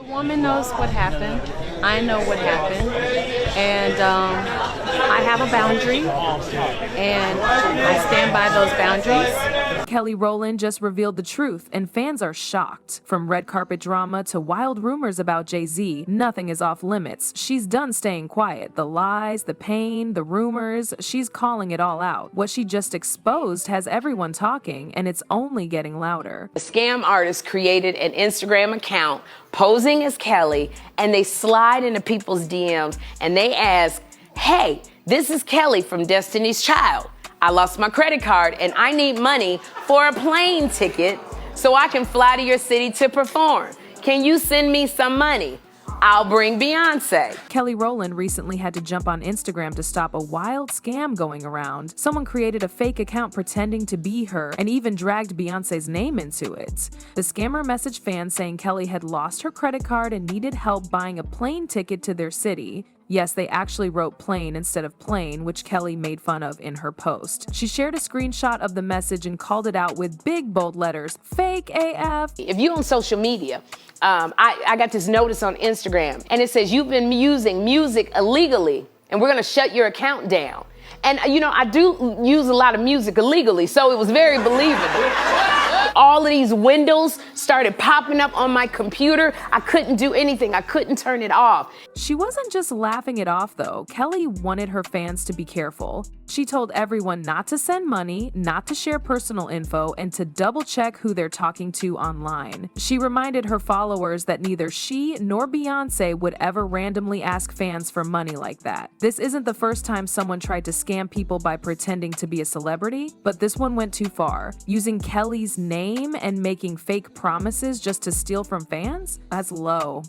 The woman knows what happened. I know what happened. And I have a boundary, and I stand by those boundaries. Kelly Rowland just revealed the truth, and fans are shocked. From red carpet drama to wild rumors about Jay-Z, nothing is off limits. She's done staying quiet. The lies, the pain, the rumors, she's calling it all out. What she just exposed has everyone talking, and it's only getting louder. A scam artist created an Instagram account posing as Kelly, and they slide into people's DMs and they ask, "Hey, this is Kelly from Destiny's Child. I lost my credit card and I need money for a plane ticket so I can fly to your city to perform. Can you send me some money? I'll bring Beyoncé." Kelly Rowland recently had to jump on Instagram to stop a wild scam going around. Someone created a fake account pretending to be her and even dragged Beyoncé's name into it. The scammer messaged fans saying Kelly had lost her credit card and needed help buying a plane ticket to their city. Yes, they actually wrote plane instead of plane, which Kelly made fun of in her post. She shared a screenshot of the message and called it out with big bold letters, "Fake AF." If you're on social media, I got this notice on Instagram and it says you've been using music illegally and we're gonna shut your account down. And you know, I do use a lot of music illegally, so it was very believable. All of these windows started popping up on my computer. I couldn't do anything. I couldn't turn it off. She wasn't just laughing it off, though. Kelly wanted her fans to be careful. She told everyone not to send money, not to share personal info, and to double-check who they're talking to online. She reminded her followers that neither she nor Beyoncé would ever randomly ask fans for money like that. This isn't the first time someone tried to scam people by pretending to be a celebrity, but this one went too far. Using Kelly's name and making fake promises just to steal from fans? That's low.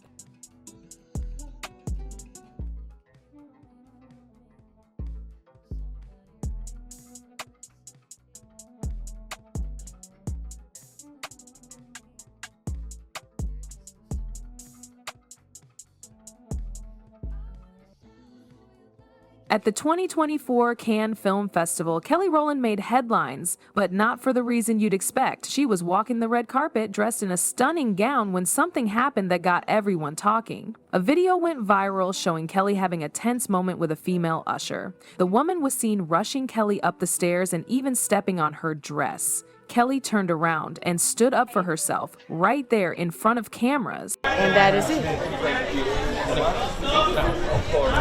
At the 2024 Cannes Film Festival, Kelly Rowland made headlines, but not for the reason you'd expect. She was walking the red carpet dressed in a stunning gown when something happened that got everyone talking. A video went viral showing Kelly having a tense moment with a female usher. The woman was seen rushing Kelly up the stairs and even stepping on her dress. Kelly turned around and stood up for herself right there in front of cameras. And that is it.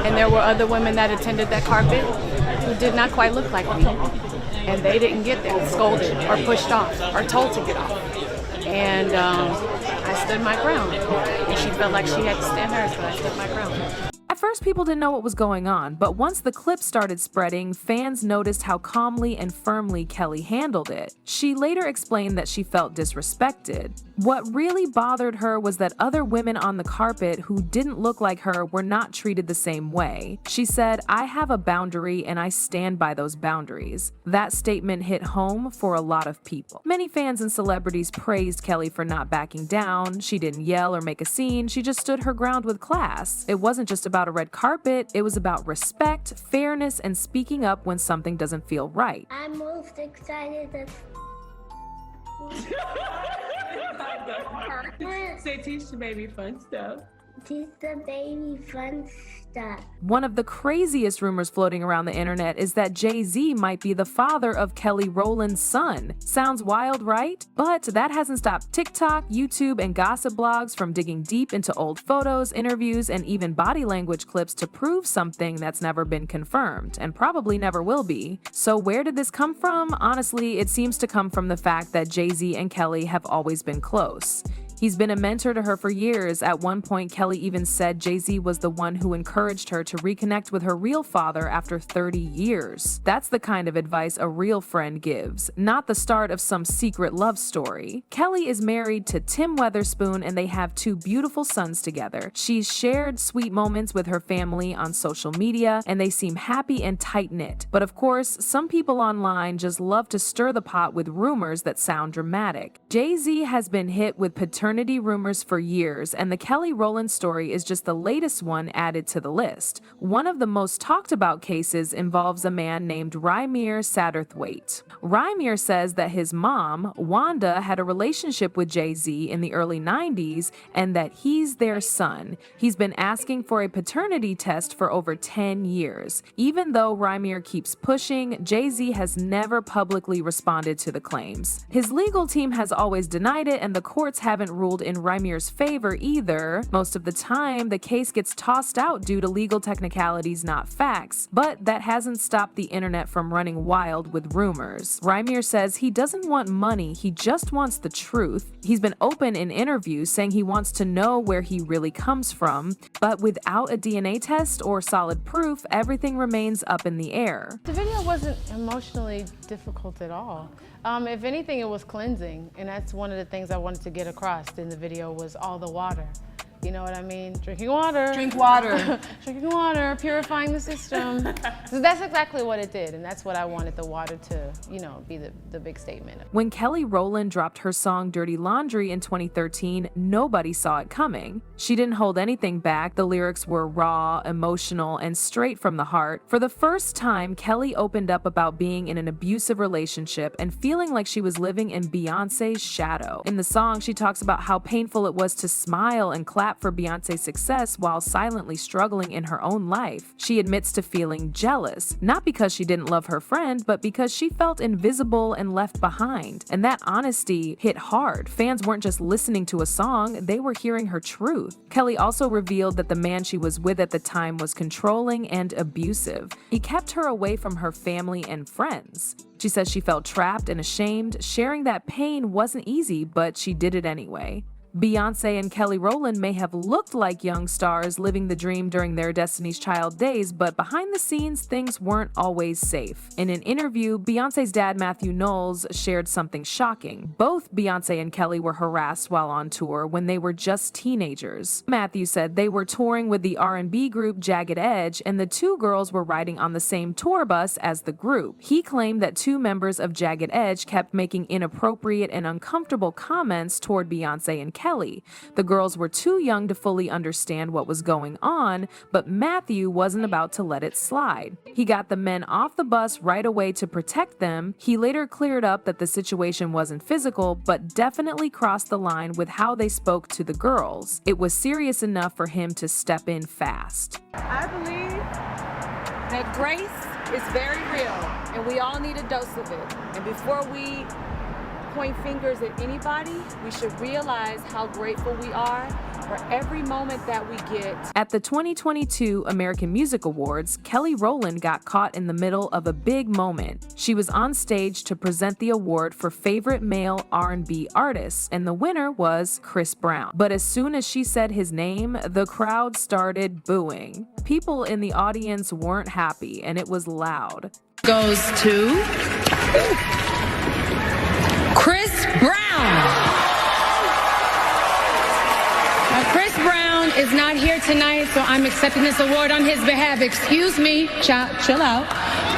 And there were other women that attended that carpet who did not quite look like me. And they didn't get there, scolded or pushed off or told to get off. And I stood my ground. And she felt like she had to stand hers, but I stood my ground. At first, people didn't know what was going on, but once the clip started spreading, fans noticed how calmly and firmly Kelly handled it. She later explained that she felt disrespected. What really bothered her was that other women on the carpet who didn't look like her were not treated the same way. She said, "I have a boundary and I stand by those boundaries." That statement hit home for a lot of people. Many fans and celebrities praised Kelly for not backing down. She didn't yell or make a scene, she just stood her ground with class. It wasn't just about a red carpet, it was about respect, fairness, and speaking up when something doesn't feel right. I'm most excited to Say, teach the baby fun stuff. teach the baby fun stuff. One of the craziest rumors floating around the internet is that Jay-Z might be the father of Kelly Rowland's son. Sounds wild, right? But that hasn't stopped TikTok, YouTube, and gossip blogs from digging deep into old photos, interviews, and even body language clips to prove something that's never been confirmed, and probably never will be. So where did this come from? Honestly, it seems to come from the fact that Jay-Z and Kelly have always been close. He's been a mentor to her for years. At one point, Kelly even said Jay-Z was the one who encouraged her to reconnect with her real father after 30 years. That's the kind of advice a real friend gives, not the start of some secret love story. Kelly is married to Tim Weatherspoon and they have 2 beautiful sons together. She's shared sweet moments with her family on social media and they seem happy and tight-knit. But of course, some people online just love to stir the pot with rumors that sound dramatic. Jay-Z has been hit with paternity paternity rumors for years, and the Kelly Rowland story is just the latest one added to the list. One of the most talked about cases involves a man named Rymir Satterthwaite. Rymir says that his mom, Wanda, had a relationship with Jay-Z in the early 90s and that he's their son. He's been asking for a paternity test for over 10 years. Even though Rymir keeps pushing, Jay-Z has never publicly responded to the claims. His legal team has always denied it, and the courts haven't ruled in Rymir's favor either. Most of the time, the case gets tossed out due to legal technicalities, not facts, but that hasn't stopped the internet from running wild with rumors. Rymir says he doesn't want money, he just wants the truth. He's been open in interviews saying he wants to know where he really comes from, but without a DNA test or solid proof, everything remains up in the air. The video wasn't emotionally difficult at all. If anything, it was cleansing, and that's one of the things I wanted to get across in the video was all the water. You know what I mean? Drinking water. Drink water. Drinking water, purifying the system. So that's exactly what it did, and that's what I wanted the water to, be the big statement. When Kelly Rowland dropped her song Dirty Laundry in 2013, nobody saw it coming. She didn't hold anything back. The lyrics were raw, emotional, and straight from the heart. For the first time, Kelly opened up about being in an abusive relationship and feeling like she was living in Beyoncé's shadow. In the song, she talks about how painful it was to smile and clap for Beyoncé's success while silently struggling in her own life. She admits to feeling jealous, not because she didn't love her friend, but because she felt invisible and left behind. And that honesty hit hard. Fans weren't just listening to a song, they were hearing her truth. Kelly also revealed that the man she was with at the time was controlling and abusive. He kept her away from her family and friends. She says she felt trapped and ashamed. Sharing that pain wasn't easy, but she did it anyway. Beyoncé and Kelly Rowland may have looked like young stars living the dream during their Destiny's Child days, but behind the scenes, things weren't always safe. In an interview, Beyoncé's dad, Matthew Knowles, shared something shocking. Both Beyoncé and Kelly were harassed while on tour when they were just teenagers. Matthew said they were touring with the R&B group Jagged Edge, and the two girls were riding on the same tour bus as the group. He claimed that two members of Jagged Edge kept making inappropriate and uncomfortable comments toward Beyoncé and Kelly. The girls were too young to fully understand what was going on, but Matthew wasn't about to let it slide. He got the men off the bus right away to protect them. He later cleared up that the situation wasn't physical, but definitely crossed the line with how they spoke to the girls. It was serious enough for him to step in fast. I believe that grace is very real, and we all need a dose of it. And before we point fingers at anybody, we should realize how grateful we are for every moment that we get. At the 2022 American Music Awards, Kelly Rowland got caught in the middle of a big moment. She was on stage to present the award for Favorite Male R&B Artist, and the winner was Chris Brown. But as soon as she said his name, the crowd started booing. People in the audience weren't happy, and it was loud. Goes to Chris Brown. Chris Brown is not here tonight, so I'm accepting this award on his behalf. Excuse me, chill out.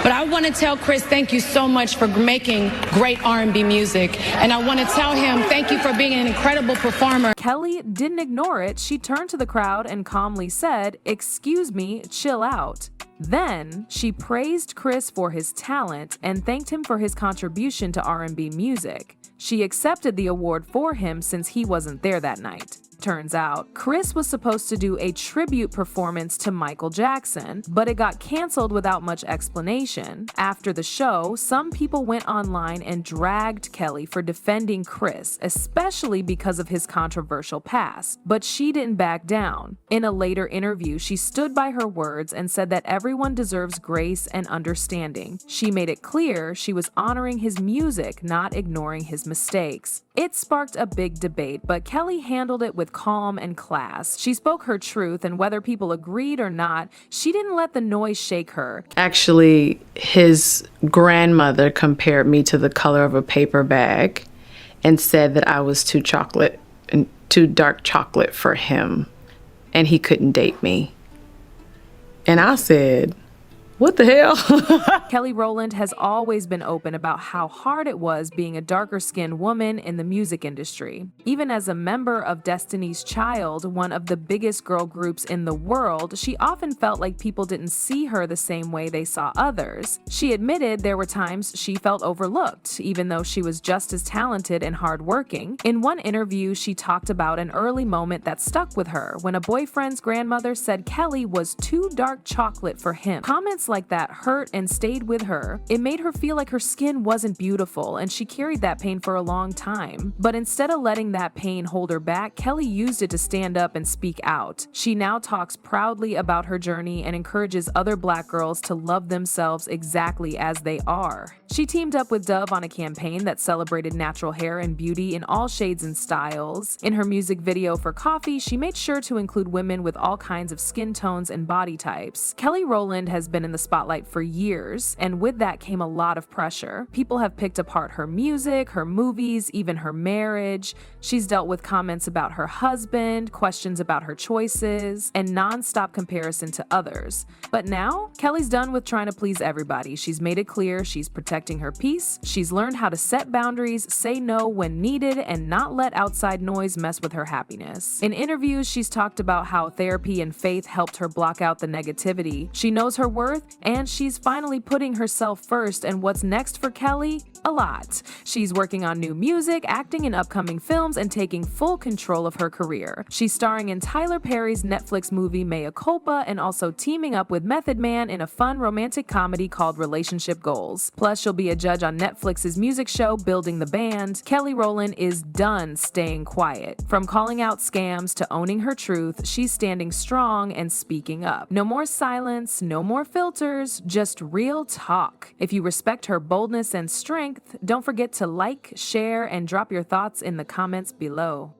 But I want to tell Chris thank you so much for making great R&B music. And I want to tell him thank you for being an incredible performer. Kelly didn't ignore it. She turned to the crowd and calmly said, "Excuse me, chill out." Then, she praised Chris for his talent and thanked him for his contribution to R&B music. She accepted the award for him since he wasn't there that night. Turns out, Chris was supposed to do a tribute performance to Michael Jackson, but it got canceled without much explanation. After the show, some people went online and dragged Kelly for defending Chris, especially because of his controversial past. But she didn't back down. In a later interview, she stood by her words and said that everyone deserves grace and understanding. She made it clear she was honoring his music, not ignoring his mistakes. It sparked a big debate, but Kelly handled it with calm and class. She spoke her truth, and whether people agreed or not, she didn't let the noise shake her. Actually, his grandmother compared me to the color of a paper bag and said that I was too dark chocolate for him, and he couldn't date me. And I said, What the hell? Kelly Rowland has always been open about how hard it was being a darker-skinned woman in the music industry. Even as a member of Destiny's Child, one of the biggest girl groups in the world, she often felt like people didn't see her the same way they saw others. She admitted there were times she felt overlooked, even though she was just as talented and hardworking. In one interview, she talked about an early moment that stuck with her when a boyfriend's grandmother said Kelly was too dark chocolate for him. Comments like that hurt and stayed with her. It made her feel like her skin wasn't beautiful, and she carried that pain for a long time. But instead of letting that pain hold her back, Kelly used it to stand up and speak out. She now talks proudly about her journey and encourages other Black girls to love themselves exactly as they are. She teamed up with Dove on a campaign that celebrated natural hair and beauty in all shades and styles. In her music video for Coffee, she made sure to include women with all kinds of skin tones and body types. Kelly Rowland has been in the spotlight for years, and with that came a lot of pressure. People have picked apart her music, her movies, even her marriage. She's dealt with comments about her husband, questions about her choices, and non-stop comparison to others. But now, Kelly's done with trying to please everybody. She's made it clear she's protecting her peace. She's learned how to set boundaries, say no when needed, and not let outside noise mess with her happiness. In interviews, she's talked about how therapy and faith helped her block out the negativity. She knows her worth, and she's finally putting herself first. And what's next for Kelly? A lot. She's working on new music, acting in upcoming films, and taking full control of her career. She's starring in Tyler Perry's Netflix movie Mea Culpa, and also teaming up with Method Man in a fun romantic comedy called Relationship Goals. Plus, she'll be a judge on Netflix's music show Building the Band. Kelly Rowland is done staying quiet. From calling out scams to owning her truth, she's standing strong and speaking up. No more silence, no more filters, just real talk. If you respect her boldness and strength, don't forget to like, share, and drop your thoughts in the comments below.